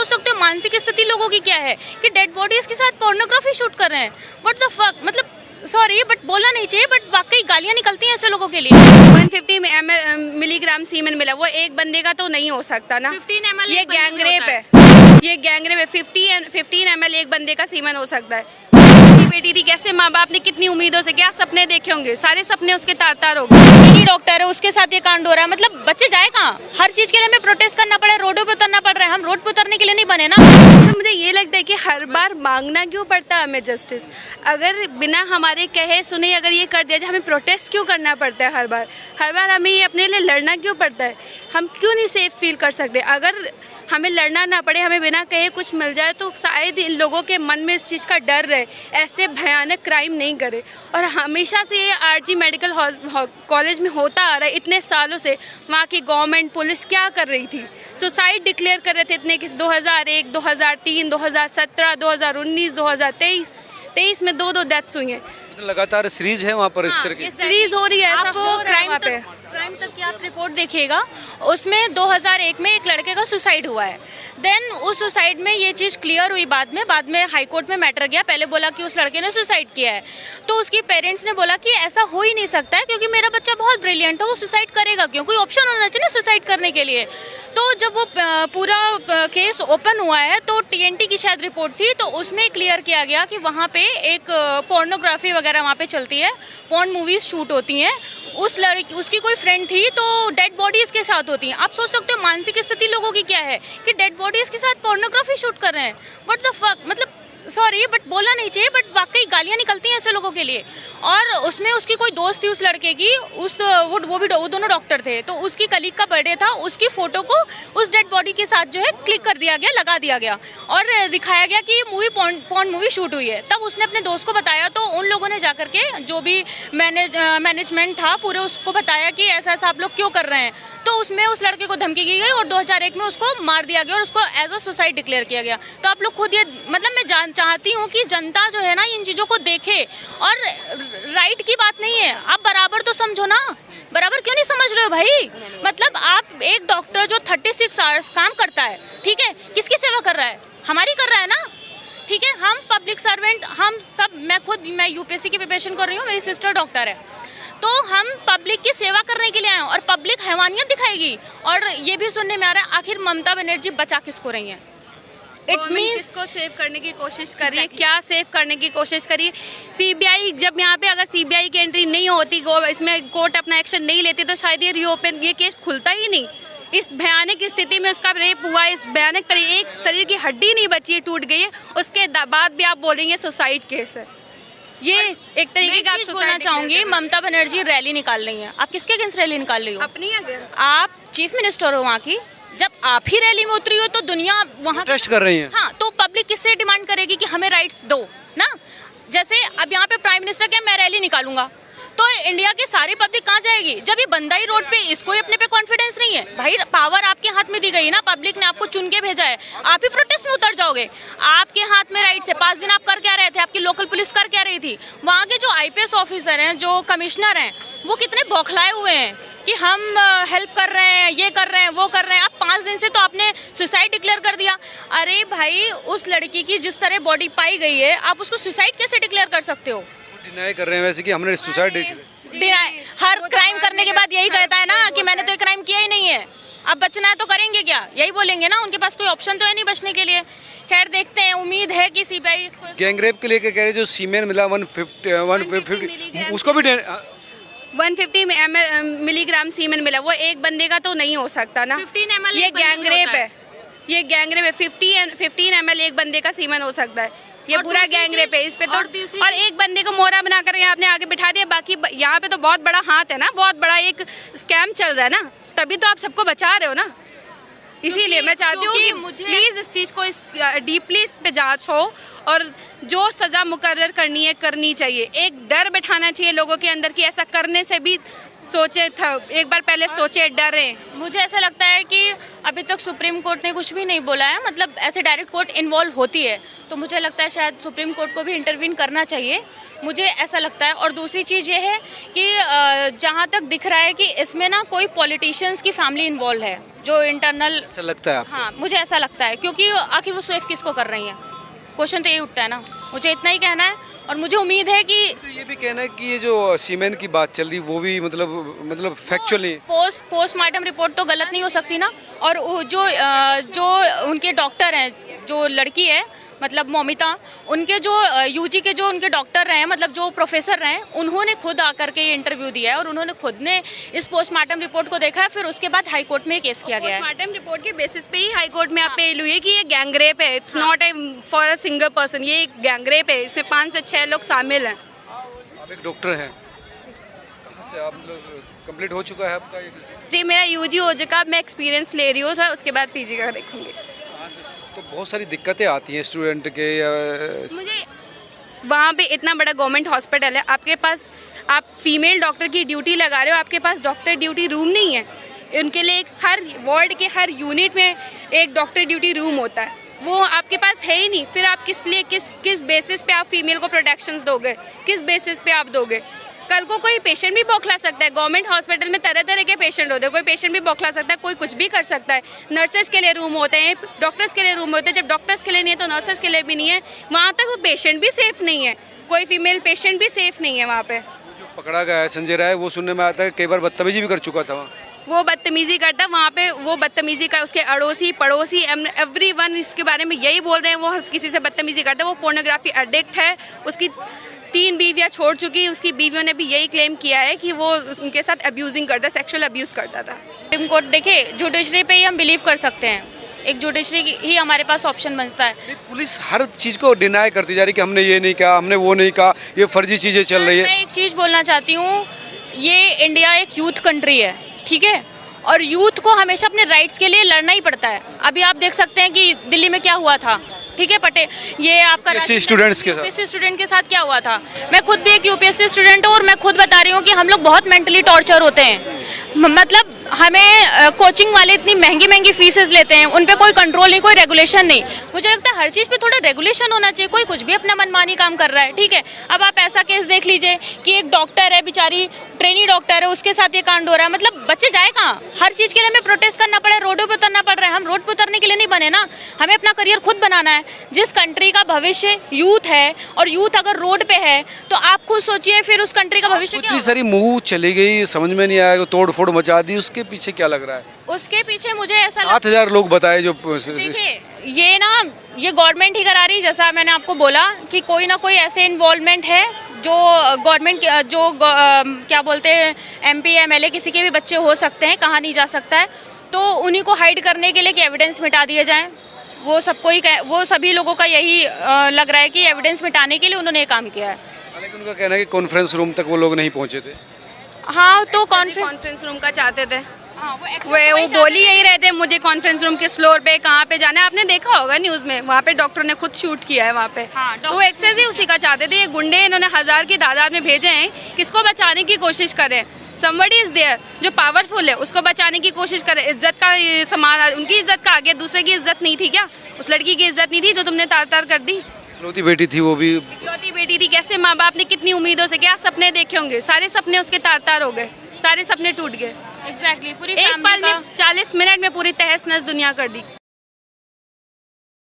सोच सकते हो मानसिक स्थिति लोगों की क्या है कि डेड बॉडीज के साथ पोर्नोग्राफी शूट कर रहे हैं। व्हाट द फक, मतलब सॉरी बट बोलना नहीं चाहिए, बट वाकई गालियां निकलती हैं ऐसे लोगों के लिए। 150 मिलीग्राम सीमेन मिला, वो एक बंदे का तो नहीं हो सकता ना। 15 ml ये एक बंदे गैंग का रेप होता है, ये गैंग रेप है। 15 ml एक बंदे का सीमेन हो सकता है। बेटी थी, कैसे माँ बाप ने कितनी उम्मीदों से क्या सपने देखे होंगे, सारे सपने उसके तार तार हो गए। यही डॉक्टर है, उसके साथ ये कांड हो रहा है। मतलब बच्चे जाए कहाँ? हर चीज के लिए हमें प्रोटेस्ट करना पड़ा है, रोडों पे उतरना पड़ रहा है। हम रोड पे उतरने के लिए नहीं बने ना। तो मुझे ये लगता है कि हर बार मांगना क्यों पड़ता है हमें जस्टिस? अगर बिना हमारे कहे सुने अगर ये कर दिया जाए, हमें प्रोटेस्ट क्यों करना पड़ता है हर बार हमें ये अपने लिए लड़ना क्यों पड़ता है? हम क्यों नहीं सेफ फील कर सकते? अगर हमें लड़ना ना पड़े, हमें बिना कहे कुछ मिल जाए, तो शायद इन लोगों के मन में इस चीज़ का डर रहे, ऐसे भयानक क्राइम नहीं करे। और हमेशा से ये आरजी मेडिकल कॉलेज में होता आ रहा है इतने सालों से। वहाँ की गवर्नमेंट पुलिस क्या कर रही थी? सुसाइड डिक्लेयर कर रहे थे इतने कि 2001, 2003, 2017, 2019, 2023 में दो डेथ्स हुई हैं। लगातार सीरीज है वहाँ पर इस तरह की सीरीज हो रही है, ऐसा हो रहा है वहाँ पे। क्राइम तक की आप रिपोर्ट देखिएगा, उसमें 2001 में एक लड़के का सुसाइड हुआ है। देन उस सुसाइड में ये चीज़ क्लियर हुई बाद में हाई कोर्ट में मैटर गया। पहले बोला कि उस लड़के ने सुसाइड किया है, तो उसके पेरेंट्स ने बोला कि ऐसा हो ही नहीं सकता है क्योंकि मेरा बच्चा बहुत ब्रिलियंट है, वो सुसाइड करेगा क्यों? कोई ऑप्शन होना चाहिए ना सुसाइड करने के लिए। तो जब वो पूरा केस ओपन हुआ है तो TNT की शायद रिपोर्ट थी, तो उसमें क्लियर किया गया कि वहाँ पे एक पोर्नोग्राफी वगैरह वहाँ पे चलती है, पोर्न मूवीज शूट होती हैं। उस लड़की, उसकी कोई फ्रेंड थी, तो डेड बॉडीज के साथ होती हैं। आप सोच सकते हो मानसिक स्थिति लोगों की क्या है कि डेड बॉडीज के साथ पोर्नोग्राफी शूट कर रहे हैं। व्हाट द फक, मतलब सॉरी बट बोलना नहीं चाहिए, बट वाकई गालियां निकलती हैं ऐसे लोगों के लिए। और उसमें उसकी कोई दोस्त थी उस लड़के की, वो दोनों डॉक्टर थे, तो उसकी कलीग का बर्थडे था, उसकी फोटो को उस डेड बॉडी के साथ जो है क्लिक कर दिया गया, लगा दिया गया और दिखाया गया कि मूवी पोर्न मूवी शूट हुई है। तब उसने अपने दोस्त को बताया, तो उन लोगों ने जाकर के जो भी मैनेजमेंट था पूरे उसको बताया कि ऐसा ऐसा आप लोग क्यों कर रहे हैं। तो उसमें उस लड़के को धमकी दी गई और 2001 में उसको मार दिया गया और उसको एज अ सुसाइड डिक्लेयर किया गया। तो आप लोग खुद ये, मतलब मैं चाहती हूँ कि जनता जो है ना इन चीज़ों को देखे। और राइट की बात नहीं है, आप बराबर तो समझो ना, बराबर क्यों नहीं समझ रहे हो भाई? मतलब आप एक डॉक्टर जो 36 आवर्स काम करता है, ठीक है, किसकी सेवा कर रहा है? हमारी कर रहा है ना, ठीक है। हम पब्लिक सर्वेंट, हम सब, मैं UPSC की प्रिपरेशन कर रही हूँ, मेरी सिस्टर डॉक्टर है, तो हम पब्लिक की सेवा करने के लिए आए हैं और पब्लिक हैवानियत दिखाएगी। और ये भी सुनने में आ रहा है आखिर ममता बनर्जी बचा किसको रही हैं? इट मीन्स को सेव करने की कोशिश करिए, क्या सेव करने की कोशिश करिए? CBI, जब यहाँ पे अगर CBI की एंट्री नहीं होती, इसमें कोर्ट अपना एक्शन नहीं लेती, तो शायद ये केस खुलता ही नहीं। इस भयानक स्थिति में उसका रेप हुआ, इस भयानक तरीके, एक शरीर की हड्डी नहीं बची है, टूट गई है, उसके बाद भी आप बोलेंगे सुसाइड केस है। ये एक तरीके का आप बोलना चाहूंगी, ममता बनर्जी रैली निकाल रही है। आप किसके अगेंस्ट रैली निकाल रही हो? अपनी अगेंस्ट। आप चीफ मिनिस्टर हो वहाँ की, जब आप ही रैली में उतरी हो तो दुनिया वहाँ टेस्ट कर रही है। हाँ, तो पब्लिक किससे डिमांड करेगी कि हमें राइट्स दो ना? जैसे अब यहाँ पे प्राइम मिनिस्टर क्या, मैं रैली निकालूंगा, तो इंडिया के सारी पब्लिक कहाँ जाएगी? जब ये बंदा ही रोड पे, इसको ही अपने पे कॉन्फिडेंस नहीं है भाई। पावर आपके हाथ में दी गई ना, पब्लिक ने आपको चुन के भेजा है, आप ही प्रोटेस्ट में उतर जाओगे। आपके हाथ में राइट्स है। 5 दिन आप कर क्या रहे थे? आपकी लोकल पुलिस कर क्या रही थी? वहाँ के जो IPS ऑफिसर हैं, जो कमिश्नर हैं, वो कितने बौखलाए हुए हैं कि हम हेल्प कर रहे हैं, ये कर रहे हैं, वो कर रहे हैं। आप 5 दिन से तो आपने सुसाइड डिक्लेयर कर दिया। अरे भाई, उस लड़की की जिस तरह बॉडी पाई गई है, आप उसको सुसाइड कैसे डिक्लेयर कर सकते हो? डिनाई कर रहे हैं वैसे कि हमने सुसाइड हर क्राइम करने के बाद यही कहता है ना कि मैंने तो एक क्राइम किया ही नहीं है। अब बचना है तो करेंगे क्या? यही बोलेंगे ना, उनके पास कोई ऑप्शन तो है नहीं बचने के लिए। खैर देखते हैं, उम्मीद है कि CBI इसको गैंग रेप के लिए कह रहे जो सीमेन मिला 150 उसको भी 150 मिलीग्राम सीमेन मिला, वो एक बंदे का तो नहीं हो सकता ना। 15 ml ये गैंग रेप है, ये गैंग रेप है। 15 ml एक बंदे का सीमेन हो सकता है, ये पूरा गैंग रेप है। इस पे तो और एक बंदे को मोहरा बना कर आपने आगे बिठा दिया, बाकी यहाँ पे तो बहुत बड़ा हाथ है ना, बहुत बड़ा एक स्कैम चल रहा है ना, तभी तो आप सबको बचा रहे हो ना। इसीलिए मैं चाहती हूँ कि प्लीज़ इस चीज़ को डीपली इस पे जांच हो और जो सज़ा मुकर्रर करनी है करनी चाहिए। एक डर बैठाना चाहिए लोगों के अंदर कि ऐसा करने से भी सोचे था, एक बार पहले सोचे, डरे। मुझे ऐसा लगता है कि अभी तक सुप्रीम कोर्ट ने कुछ भी नहीं बोला है, मतलब ऐसे डायरेक्ट कोर्ट इन्वॉल्व होती है तो मुझे लगता है शायद सुप्रीम कोर्ट को भी इंटरवीन करना चाहिए, मुझे ऐसा लगता है। और दूसरी चीज़ ये है कि जहाँ तक दिख रहा है कि इसमें ना कोई पॉलिटिशियंस की फैमिली इन्वॉल्व है जो इंटरनल, ऐसा लगता है आपको? हाँ मुझे ऐसा लगता है, क्योंकि आखिर वो सेफ किसको कर रही हैं, क्वेश्चन तो यही उठता है ना। मुझे इतना ही कहना है और मुझे उम्मीद है कि तो ये भी कहना है कि ये जो सीमेन की बात चल रही वो भी मतलब फैक्चुअली पोस्टमार्टम रिपोर्ट तो गलत नहीं हो सकती ना। और जो उनके डॉक्टर हैं, जो लड़की है मतलब मौमिता, उनके जो यूजी के जो उनके डॉक्टर रहे हैं, मतलब जो प्रोफेसर रहे हैं, उन्होंने खुद आकर के ये इंटरव्यू दिया है और उन्होंने खुद ने इस पोस्टमार्टम रिपोर्ट को देखा है। फिर उसके बाद हाई कोर्ट में केस किया गया है। पोस्टमार्टम रिपोर्ट के बेसिस पे ही हाई कोर्ट में अपील हुई है कि ये गैंगरेप है, it's not A for a single person, ये एक गैंगरेप है, इसमें 5 से 6 लोग शामिल हैं। आप एक डॉक्टर हैं, कहाँ से आप कंप्लीट हो चुका है आपका ये? जी मेरा यूजी हो चुका, मैं एक्सपीरियंस ले रही हूँ, था उसके बाद पीजी का देखूंगी। कहाँ से? तो बहुत सारी दिक्कतें आती हैं स्टूडेंट के या मुझे वहाँ पे इतना बड़ा गवर्नमेंट हॉस्पिटल है, आपके पास आप फीमेल डॉक्टर की ड्यूटी लगा रहे हो, आपके पास डॉक्टर ड्यूटी रूम नहीं है। उनके लिए एक हर वार्ड के हर यूनिट में एक डॉक्टर ड्यूटी रूम होता है, वो आपके पास है ही नहीं। फिर आप किस बेसिस पे आप फीमेल को प्रोटेक्शंस दोगे, किस बेसिस पे आप दोगे? कल को कोई पेशेंट भी बौखला सकता है। गवर्नमेंट हॉस्पिटल में तरह तरह के पेशेंट होते हैं, कोई पेशेंट भी बौखला सकता है, कोई कुछ भी कर सकता है। नर्सेस के लिए रूम होते हैं, डॉक्टर्स के लिए रूम होते हैं, जब डॉक्टर्स के लिए नहीं है तो नर्सेस के लिए भी नहीं है। वहाँ तक पेशेंट भी सेफ नहीं है, कोई फीमेल पेशेंट भी सेफ नहीं है वहाँ पे। जो पकड़ा गया है संजय राय, वो सुनने में आता है कई बार बदतमीजी भी कर चुका था वहाँ। वो बदतमीजी करता है वहाँ पे, वो बदतमीजी कर, उसके अड़ोसी पड़ोसी एवरीवन इसके बारे में यही बोल रहे हैं, वो हर किसी से बदतमीजी करता है। वो पोर्नोग्राफी एडिक्ट है, उसकी 3 बीवियाँ छोड़ चुकी, उसकी बीवियों ने भी यही क्लेम किया है कि वो उनके साथ अब्यूजिंग करता, सेक्सुअल अब्यूज करता था। सुप्रीम कोर्ट देखिए, जुडिशरी पे ही हम बिलीव कर सकते हैं, एक जुडिशरी ही हमारे पास ऑप्शन बनता है। पुलिस हर चीज़ को डिनाई करती जा रही कि हमने ये नहीं कहा, हमने वो नहीं कहा, ये फर्जी चीज़ें चल रही है। मैं एक चीज़ बोलना चाहती हूँ, ये इंडिया एक यूथ कंट्री है, ठीक है, और यूथ को हमेशा अपने राइट्स के लिए लड़ना ही पड़ता है। अभी आप देख सकते हैं कि दिल्ली में क्या हुआ था, ठीक है, ये आपका यूपीएससी स्टूडेंट्स के साथ, यूपीएससी स्टूडेंट के साथ क्या हुआ था। मैं खुद भी एक यूपीएससी स्टूडेंट हूँ और मैं खुद बता रही हूँ कि हम लोग बहुत मेंटली टॉर्चर होते हैं। मतलब हमें कोचिंग वाले इतनी महंगी महंगी फीसेस लेते हैं, उन पे कोई कंट्रोल नहीं, कोई रेगुलेशन नहीं। मुझे लगता है हर चीज़ पे थोड़ा रेगुलेशन होना चाहिए, कोई कुछ भी अपना मनमानी काम कर रहा है, ठीक है। अब आप ऐसा केस देख लीजिए कि एक डॉक्टर है, बेचारी ट्रेनी डॉक्टर है, उसके साथ ये कांड हो रहा है, मतलब बच्चे जाए कहाँ? हर चीज़ के लिए हमें प्रोटेस्ट करना पड़ा है, रोडों पर उतरना पड़ रहा है। हम रोड पर उतरने के लिए नहीं बने ना, हमें अपना करियर खुद बनाना है। जिस कंट्री का भविष्य यूथ है, और यूथ अगर रोड पे है तो आप खुद सोचिए फिर उस कंट्री का भविष्य क्या इतनी होगा? सारी मुंह चली गई, समझ में नहीं आया, तोड़ फोड़ मचा दी, उसके पीछे क्या लग रहा है? उसके पीछे मुझे ऐसा 7000 लोग बताए जो देखिए, ये गवर्नमेंट ही करा रही, जैसा मैंने आपको बोला कि कोई ना कोई ऐसे इन्वॉल्वमेंट है जो गवर्नमेंट क्या बोलते हैं, MP MLA किसी के भी बच्चे हो सकते हैं, कहाँ नहीं जा सकता है, तो उन्हीं को हाइड करने के लिए कि एविडेंस मिटा दिए जाएं। वो सभी लोगों का यही लग रहा है कि एविडेंस मिटाने के लिए उन्होंने ये काम किया है। हालांकि उनका कहना है कि कॉन्फ्रेंस रूम तक वो लोग नहीं पहुंचे थे। हाँ, तो कॉन्फ्रेंस रूम का चाहते थे, हाँ, वो बोल ही यही रहे थे, मुझे कॉन्फ्रेंस रूम किस फ्लोर पे कहाँ पे जाना है। आपने देखा होगा न्यूज़ में, वहाँ पे डॉक्टर ने खुद शूट किया है वहाँ पे। हाँ, तो वो एक्सेस ही उसी का चाहते थे। ये गुंडे इन्होंने 1000 की तादाद में भेजे हैं, किसको बचाने की कोशिश करें। समबडी इज देयर जो पावरफुल है, उसको बचाने की कोशिश करे। इज्जत का समान, उनकी इज्जत का आगे दूसरे की इज्जत नहीं थी क्या? उस लड़की की इज्जत नहीं थी तो तुमने तार तार कर दी। इकलौती बेटी थी, वो भी इकलौती बेटी थी, कैसे माँ बाप ने कितनी उम्मीदों से क्या सपने देखे होंगे, सारे सपने उसके तार तार हो गए, सारे सपने टूट गए। एग्जैक्टली, पूरी एक फैमिली पल का में 40 मिनट में पूरी तहस नहस दुनिया कर दी।